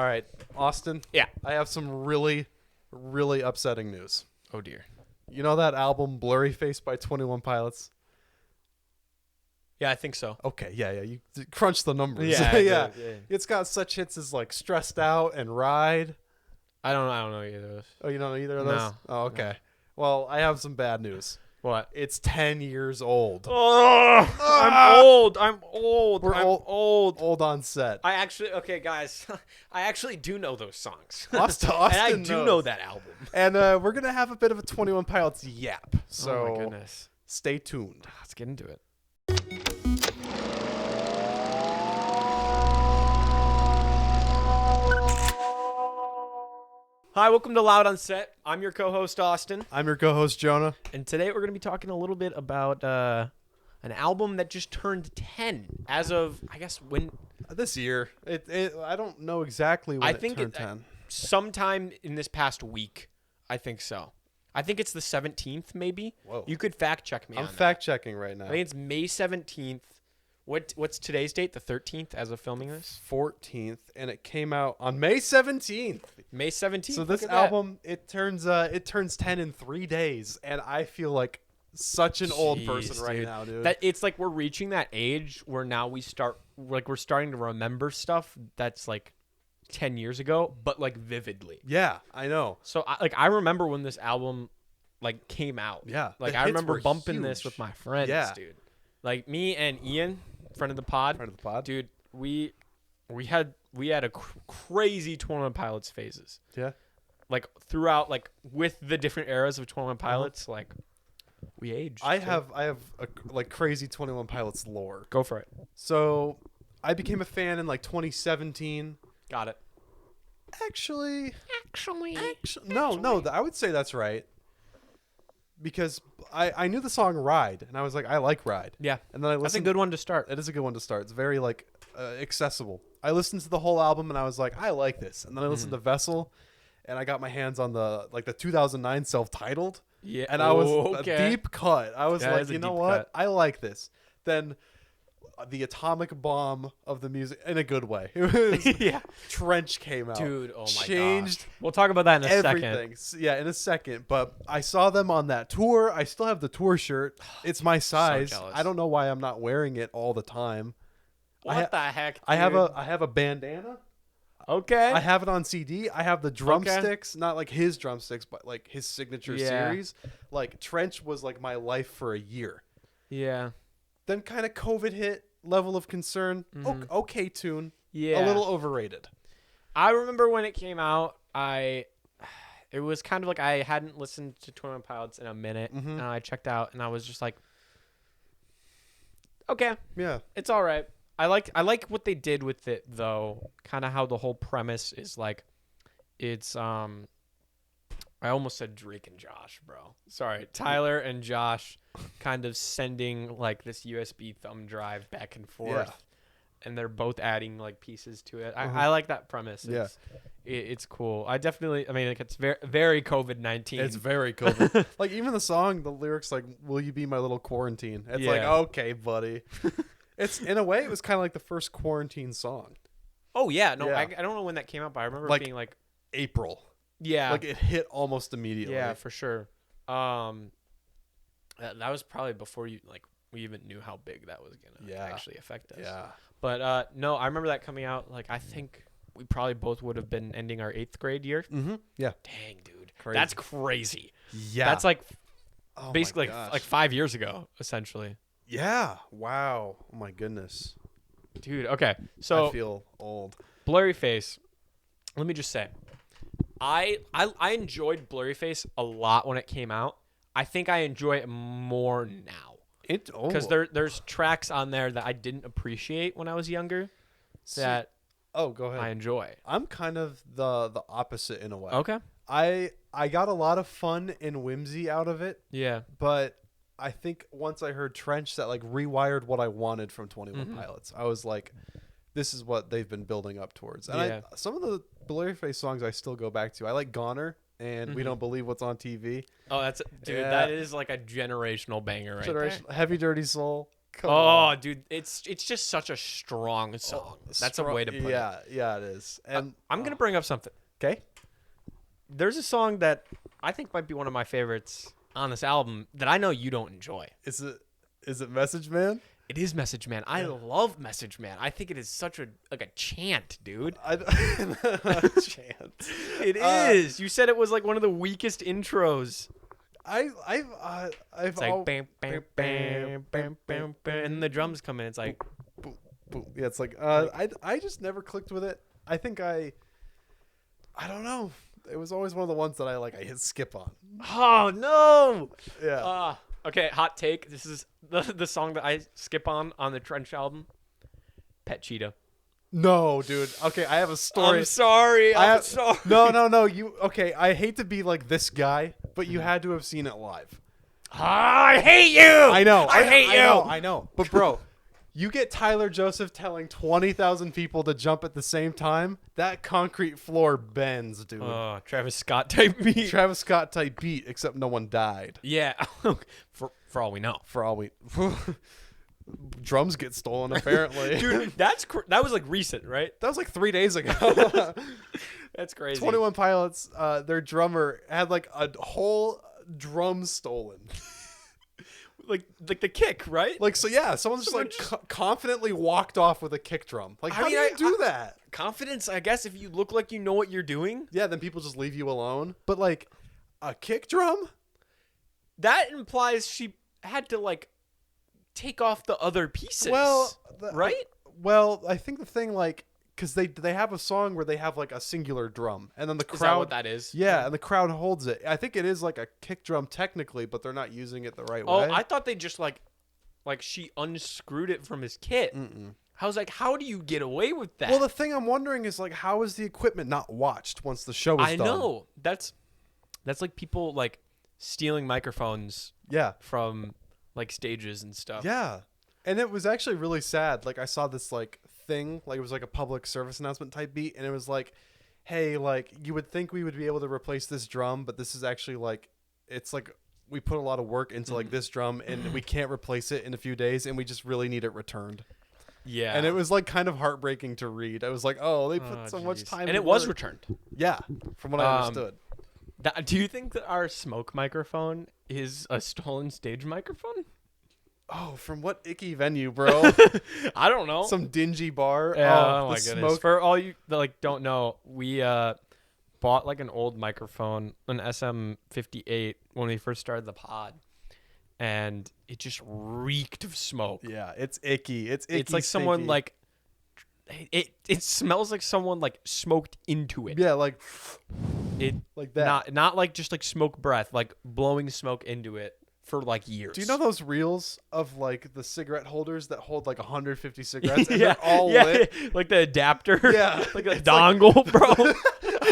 All right, Austin. Yeah. I have some really, really upsetting news. Oh dear. You know that album Blurryface by 21 Pilots? Yeah, I think so. Okay, yeah. You crunch the numbers. Yeah, yeah. yeah. It's got such hits as like Stressed Out and Ride. I don't know either of those. Oh, you don't know either of those? No. Oh, okay. Well, I have some bad news. What? It's 10 years old. Oh, I'm old. We're I'm old. Old on set. Okay, guys, I actually do know those songs. Austin and I do knows. know that album. And we're going to have a bit of a 21 Pilots yap. So Oh my goodness. Stay tuned. Let's get into it. Hi, welcome to Loud on Set. I'm your co-host, Austin. I'm your co-host, Jonah. And today we're going to be talking a little bit about an album that just turned 10 as of, I guess, when... This year. I don't know exactly when it turned 10. Sometime in this past week, I think so. I think it's the 17th, maybe. Whoa. You could fact check me on I'm that. fact checking right now. I think it's May 17th. What's today's date? The 13th as of filming this? 14th, and it came out on May 17th. May 17th. So this album, it turns 10 in 3 days, and I feel like such an old person right now, dude. That it's like we're reaching that age where now we're starting to remember stuff that's like 10 years ago, but like vividly. Yeah, I know. So I remember when this album like came out. Yeah, like the I hits remember were bumping this huge. with my friends, Yeah. dude. Like me and Ian, friend of the pod, dude. We had a crazy 21 Pilots phases. Yeah, like throughout, like with the different eras of 21 Pilots, like we aged. I have a like crazy 21 Pilots lore. Go for it. So I became a fan in like 2017. Got it. Actually, no, I would say that's right. Because I knew the song Ride, and I was like, I like Ride. Yeah. And then I listened. That's a good one to start. It is a good one to start. It's very like accessible. I listened to the whole album, and I was like, I like this. And then I listened to Vessel, and I got my hands on the 2009 self-titled. Yeah. And I was a deep cut. I was like, you know what? Cut. I like this. Then the atomic bomb of the music in a good way. It was Yeah. Trench came out. Dude, oh my changed gosh. We'll talk about that in a everything. second. Yeah, in a second. But I saw them on that tour. I still have the tour shirt. It's my size. jealous. I don't know why I'm not wearing it all the time. What the heck, dude? I have a bandana. Okay. I have it on CD. I have the drumsticks, not like his drumsticks, but like his signature series. Like Trench was like my life for a year. Yeah. Then kind of COVID hit, level of concern. Okay tune. Yeah. A little overrated. I remember when it came out, it was kind of like I hadn't listened to 21 Pilots in a minute, and I checked out, and I was just like, okay, Yeah. it's all right. I like what they did with it though. Kind of how the whole premise is like, it's I almost said Drake and Josh, bro. Sorry, Tyler and Josh, kind of sending like this USB thumb drive back and forth, and they're both adding like pieces to it. I like that premise. It's cool. I mean, like it's very very COVID-19. It's very COVID. Like even the song, the lyrics like, "Will you be my little quarantine?" It's like, okay, buddy. It's in a way, it was kind of like the first quarantine song. Oh yeah, no, Yeah. I don't know when that came out, but I remember Like, being like April. Yeah, Like it hit almost immediately. yeah, for sure. That was probably before we even knew how big that was gonna actually affect us. Yeah. But no, I remember that coming out. Like I think we probably both would have been ending our 8th grade year. Mm-hmm. Yeah. Dang, dude, Crazy. that's crazy. Yeah. That's like Oh basically my gosh. like 5 years ago, essentially. Yeah. Wow. Oh my goodness. Dude, okay, so I feel old. Blurryface. Let me just say, I enjoyed Blurryface a lot when it came out. I think I enjoy it more now because there's tracks on there that I didn't appreciate when I was younger that go ahead. I enjoy. I'm kind of the opposite in a way. Okay. I got a lot of fun and whimsy out of it, Yeah. but I think once I heard Trench, that like rewired what I wanted from 21 Pilots. I was like, this is what they've been building up towards. And some of the Blurryface songs I still go back to. I like Goner and We Don't Believe What's on TV. Oh, dude, that is like a generational banger right there. Heavy Dirty Soul. Come on. dude, it's just such a strong song. That's a way to put it. Yeah, it is. And I'm gonna bring up something. okay. There's a song that I think might be one of my favorites on this album that I know you don't enjoy. Is it Message Man? It is Message Man. I love Message Man. I think it is such a chant, dude. Chant. It is. You said it was like one of the weakest intros. I've It's like bam, bam, bam, bam, bam, bam, and the drums come in. It's like, boom, boom. Yeah, it's like I just never clicked with it. I think I don't know. It was always one of the ones that I hit skip on. oh no. Yeah. Okay, hot take. This is the song that I skip on the Trench album. Pet Cheetah. No, dude. Okay, I have a story. I'm sorry. I'm sorry. No. You okay? I hate to be like this guy, but you had to have seen it live. I hate you. I know. I hate you. I know. But bro, you get Tyler Joseph telling 20,000 people to jump at the same time. That concrete floor bends, dude. Travis Scott type beat. Travis Scott type beat, except no one died. Yeah. For all we know. For all we. Drums get stolen apparently. Dude, that was like recent, right? That was like 3 days ago. That's crazy. 21 Pilots, their drummer had like a whole drum stolen. like the kick, right? Like, so yeah, someone just confidently walked off with a kick drum. Like, how do you do that? Confidence, I guess, if you look like you know what you're doing. Yeah, then people just leave you alone. But like a kick drum? That implies she had to like take off the other pieces. Well, right? Well, I think the thing because they have a song where they have like a singular drum, and then the crowd. Is that what that is? Yeah, and the crowd holds it. I think it is like a kick drum technically, but they're not using it the right way. Oh, I thought they just like she unscrewed it from his kit. I was like, how do you get away with that? Well, the thing I'm wondering is like, how is the equipment not watched once the show is done? I know that's like people like stealing microphones. Yeah. From like stages and stuff. Yeah. And it was actually really sad. Like I saw this like thing, like it was like a public service announcement type beat, and it was like, hey, like you would think we would be able to replace this drum, but this is actually like it's like we put a lot of work into like this drum and we can't replace it in a few days and we just really need it returned. Yeah. And it was like kind of heartbreaking to read. I was like, oh, they put so much time and it was returned. Yeah, from what I understood. Do you think that our smoke microphone is a stolen stage microphone? Oh, from what icky venue, bro? I don't know. Some dingy bar. Oh my goodness. For all you that like don't know, we bought like an old microphone, an SM58, when we first started the pod, and it just reeked of smoke. Yeah, it's icky. It's icky. It's like stinky. someone like it smells like someone like smoked into it. Yeah, like that. Not like just like smoke breath, like blowing smoke into it for like years. Do you know those reels of like the cigarette holders that hold like 150 cigarettes and they're all lit? Like the adapter. Yeah. Like a dongle, bro.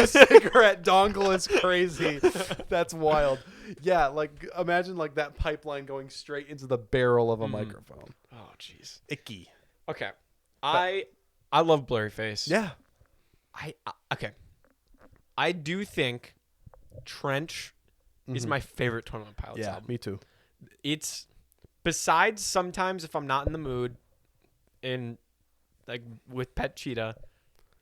A cigarette dongle is crazy. That's wild. Yeah, like imagine like that pipeline going straight into the barrel of a microphone. Oh, jeez. Icky. Okay. I love Blurryface. Yeah. Okay. I do think Trench is my favorite 21 Pilots album. Me too. It's besides sometimes if I'm not in the mood in like with Pet Cheetah,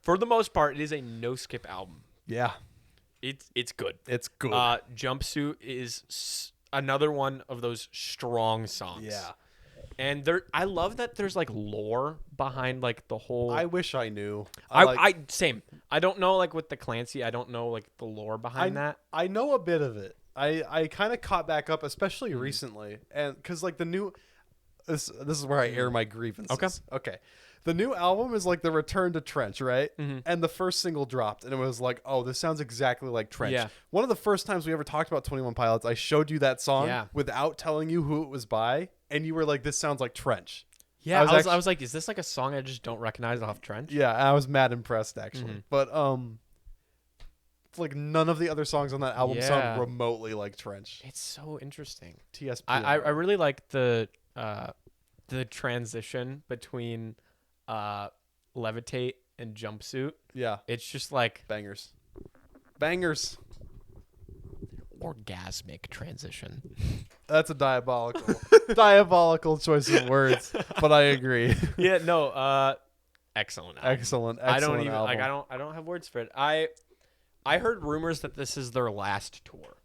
for the most part it is a no skip album. Yeah. It's good. It's good. Jumpsuit is another one of those strong songs. Yeah. And I love that there's like lore behind like the whole. I wish I knew. Same. I don't know like with the Clancy. I don't know like the lore behind that. I know a bit of it. I kind of caught back up, especially recently, and because like the new. This is where I air my grievances. Okay. The new album is like the return to Trench, right? Mm-hmm. And the first single dropped, and it was like, oh, this sounds exactly like Trench. Yeah. One of the first times we ever talked about 21 Pilots, I showed you that song without telling you who it was by, and you were like, this sounds like Trench. Yeah, I was like, is this like a song I just don't recognize off Trench? Yeah, I was mad impressed, actually. But like none of the other songs on that album sound remotely like Trench. It's so interesting. TSP. I really like the transition between Levitate and Jumpsuit. Yeah. It's just like bangers. Orgasmic transition. That's a diabolical choice of words, but I agree. Yeah, no, excellent album. Excellent I don't even album. I don't have words for it. I heard rumors that this is their last tour.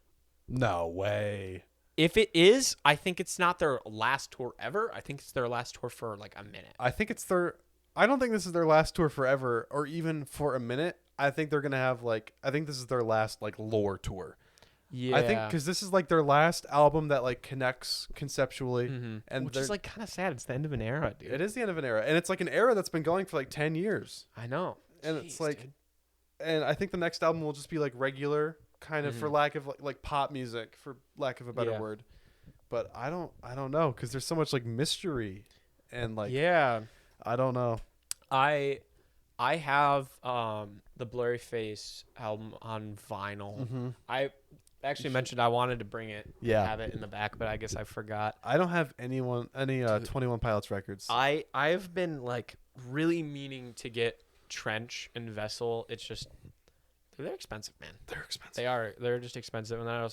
No way. If it is, I think it's not their last tour ever. I think it's their last tour for like a minute. I don't think this is their last tour forever or even for a minute. I think they're going to have I think this is their last like lore tour. Yeah. I think because this is like their last album that like connects conceptually. And which is like kind of sad. It's the end of an era, dude. It is the end of an era. And it's like an era that's been going for like 10 years. I know. And Jeez, it's like, dude. and I think the next album will just be like regular kind of for lack of like pop music, for lack of a better word. But I don't know, because there's so much like mystery and like I don't know. I have the Blurryface album on vinyl. I actually mentioned I wanted to bring it, have it in the back, but I guess I forgot. I don't have any 21 Pilots records. I've been like really meaning to get Trench and Vessel. It's just they're expensive, man. They're expensive. They are. They're just expensive. And then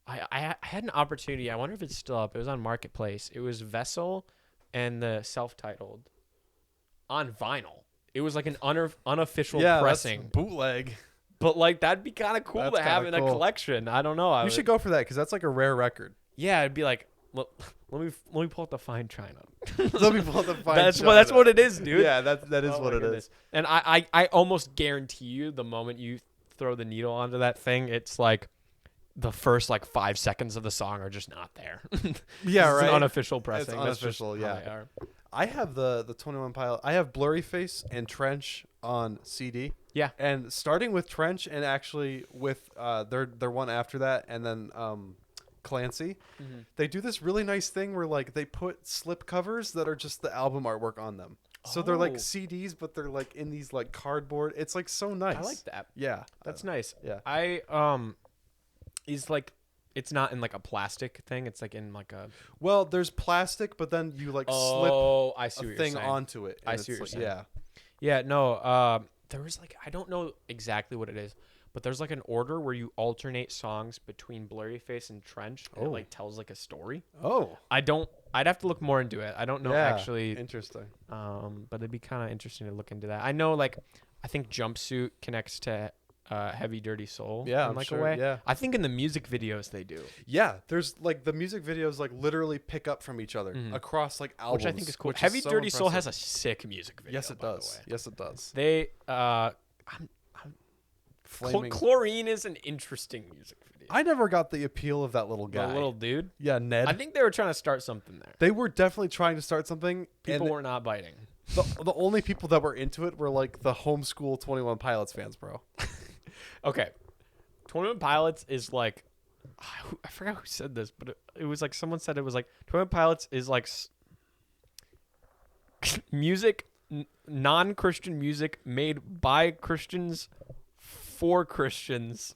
I had an opportunity. I wonder if it's still up. It was on Marketplace. It was Vessel and the self-titled on vinyl. It was like an unofficial pressing. That's bootleg. But like that'd be kind of cool That's to have in a collection. I don't know. You should go for that, because that's like a rare record. Yeah, it'd be like, let me pull up the Fine China. Let me pull up the Fine That's China. that's what it is, dude. Yeah, that is what it is. And I almost guarantee you, the moment you throw the needle onto that thing, it's like the first like 5 seconds of the song are just not there. Yeah, right. It's an unofficial pressing. It's unofficial. That's just Yeah. how they are. I have the 21 Pilot. I have Blurryface and Trench on CD. Yeah. And starting with Trench and actually with their one after that, and then Clancy, they do this really nice thing where like they put slip covers that are just the album artwork on them. So they're like CDs, but they're like in these like cardboard. It's like so nice. I like that. Yeah. That's nice. Yeah. He's like, it's not in like a plastic thing. It's like in like a. Well, there's plastic, but then you like slip I see a what thing you're saying. onto it. I see what you're saying. Yeah. Yeah. No. There was like, I don't know exactly what it is, but there's like an order where you alternate songs between Blurryface and Trench. And it like tells like a story. Oh. I'd have to look more into it. I don't know actually. Interesting. But it'd be kind of interesting to look into that. I know like, I think Jumpsuit connects to Heavy Dirty Soul. Yeah, in I'm like sure, a way. yeah. I think in the music videos they do. Yeah, there's like the music videos like literally pick up from each other across like albums, which I think is cool. which Heavy so Dirty Soul impressive. has a sick music video. Yes, it does. Yes, it does. They Flaming. Chlorine is an interesting music video. I never got the appeal of that little guy. The little dude. Yeah, Ned. I think they were trying to start something there. They were definitely trying to start something. People and were not biting. the only people that were into it were like the homeschool 21 Pilots fans, bro. Okay. 21 Pilots is like, I forgot who said this, but it was like someone said it was like 21 Pilots is like music, non-Christian music made by Christians for Christians,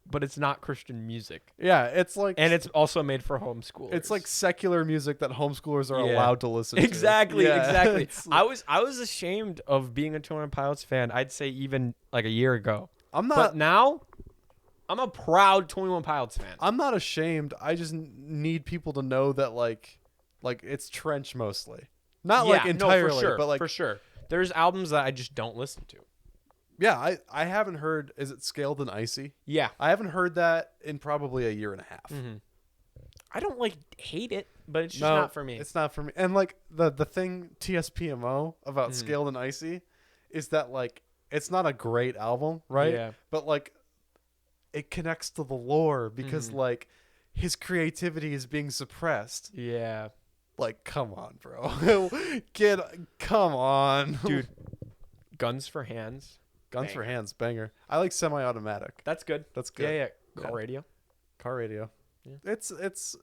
but it's not Christian music. Yeah, it's like, and it's also made for homeschoolers. It's like secular music that homeschoolers are allowed to listen to. Exactly. Yeah. I was ashamed of being a 21 Pilots fan. I'd say even like a year ago. I'm not. But now, I'm a proud 21 Pilots fan. I'm not ashamed. I just need people to know that like it's Trench mostly, not like entirely, no, for sure, but like for sure. There's albums that I just don't listen to. Yeah, I haven't heard. Is it Scaled and Icy? Yeah, I haven't heard that in probably a year and a half. I don't like hate it, but it's just not for me. It's not for me. And like the thing TSPMO about Scaled and Icy is that like it's not a great album, right? Yeah. But like it connects to the lore because like his creativity is being suppressed. Yeah. Like, come on, bro. Kid, come on. Dude, Guns for Hands. Guns for Hands, banger. I like Semi-Automatic. That's good. That's good. Yeah. Car Radio. Car Radio. Yeah. It's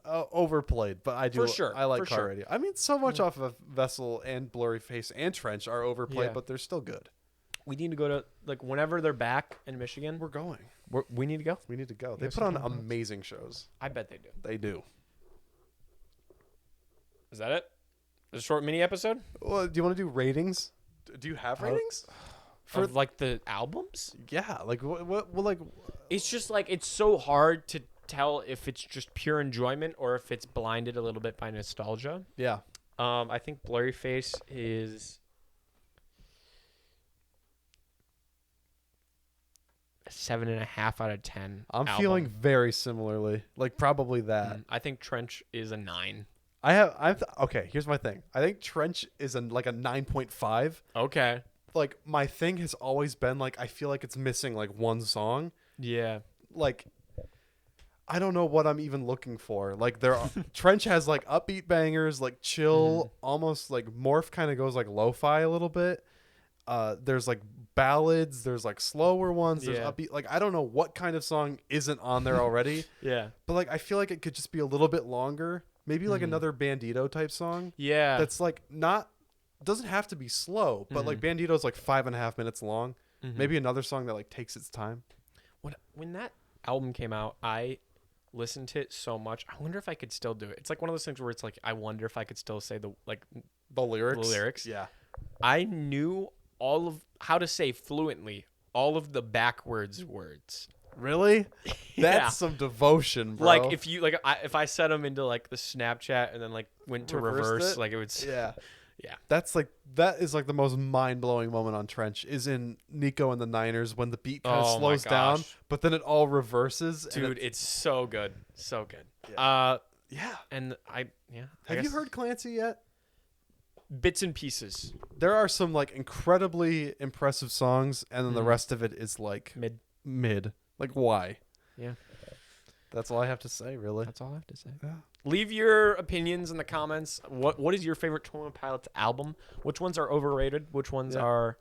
overplayed, but I do. For sure. I like For Car sure. Radio. I mean, so much off of Vessel and Blurryface and Trench are overplayed, but they're still good. We need to go to, like, whenever they're back in Michigan. We're going. We need to go. We need to go. They put on amazing shows. I bet they do. They do. Is that it? A short mini episode? Well, do you want to do ratings? Do you have ratings? For like the albums? Yeah. Like what like it's just like it's so hard to tell if it's just pure enjoyment or if it's blinded a little bit by nostalgia. Yeah. I think Blurryface is a 7.5 out of 10. I'm album. feeling very similarly. Like probably that. I think Trench is a 9. Okay, here's my thing. I think Trench is like a 9.5. Okay. Like my thing has always been like I feel like it's missing like one song. Yeah. Like I don't know what I'm even looking for. Like Trench has like upbeat bangers, like chill, almost like Morph kind of goes like lo-fi a little bit. There's like ballads, there's like slower ones, there's upbeat. Like I don't know what kind of song isn't on there already. Yeah. But like I feel like it could just be a little bit longer. Maybe like another Bandito type song. Yeah. That's like doesn't have to be slow, but like Bandito's like 5.5 minutes long. Maybe another song that like takes its time. When that album came out, I listened to it so much. I wonder if I could still do it. It's like one of those things where it's like I wonder if I could still say the lyrics. Yeah. I knew all of how to say fluently all of the backwards words. Really? That's some devotion, bro. Like if I set them into like the Snapchat and then like went to reverse, like it would. Yeah. Yeah. That is like the most mind-blowing moment on Trench is in Nico and the Niners when the beat kind of slows down, but then it all reverses. Dude, it's so good. So good. Yeah. And Have you heard Clancy yet? Bits and pieces. There are some like incredibly impressive songs, and then the rest of it is like mid. Like why? Yeah. That's all I have to say, really. That's all I have to say. Yeah. Leave your opinions in the comments. What is your favorite 21 Pilots album? Which ones are overrated? Which ones are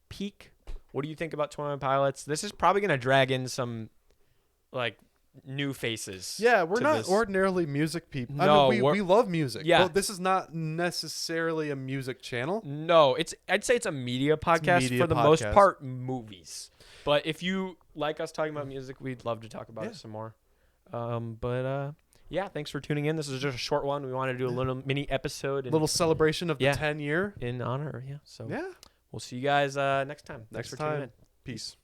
peak? What do you think about 21 Pilots? This is probably going to drag in some like new faces. Yeah, we're not ordinarily music people. No, I mean, we love music. Yeah. But this is not necessarily a music channel. No, I'd say it's a media podcast for the most part, movies. But if you like us talking about music, we'd love to talk about it some more. Yeah, thanks for tuning in. This is just a short one. We wanted to do a little mini episode. Little celebration of the 10-year. In honor, So yeah. we'll see you guys next time. Thanks for tuning in. Peace.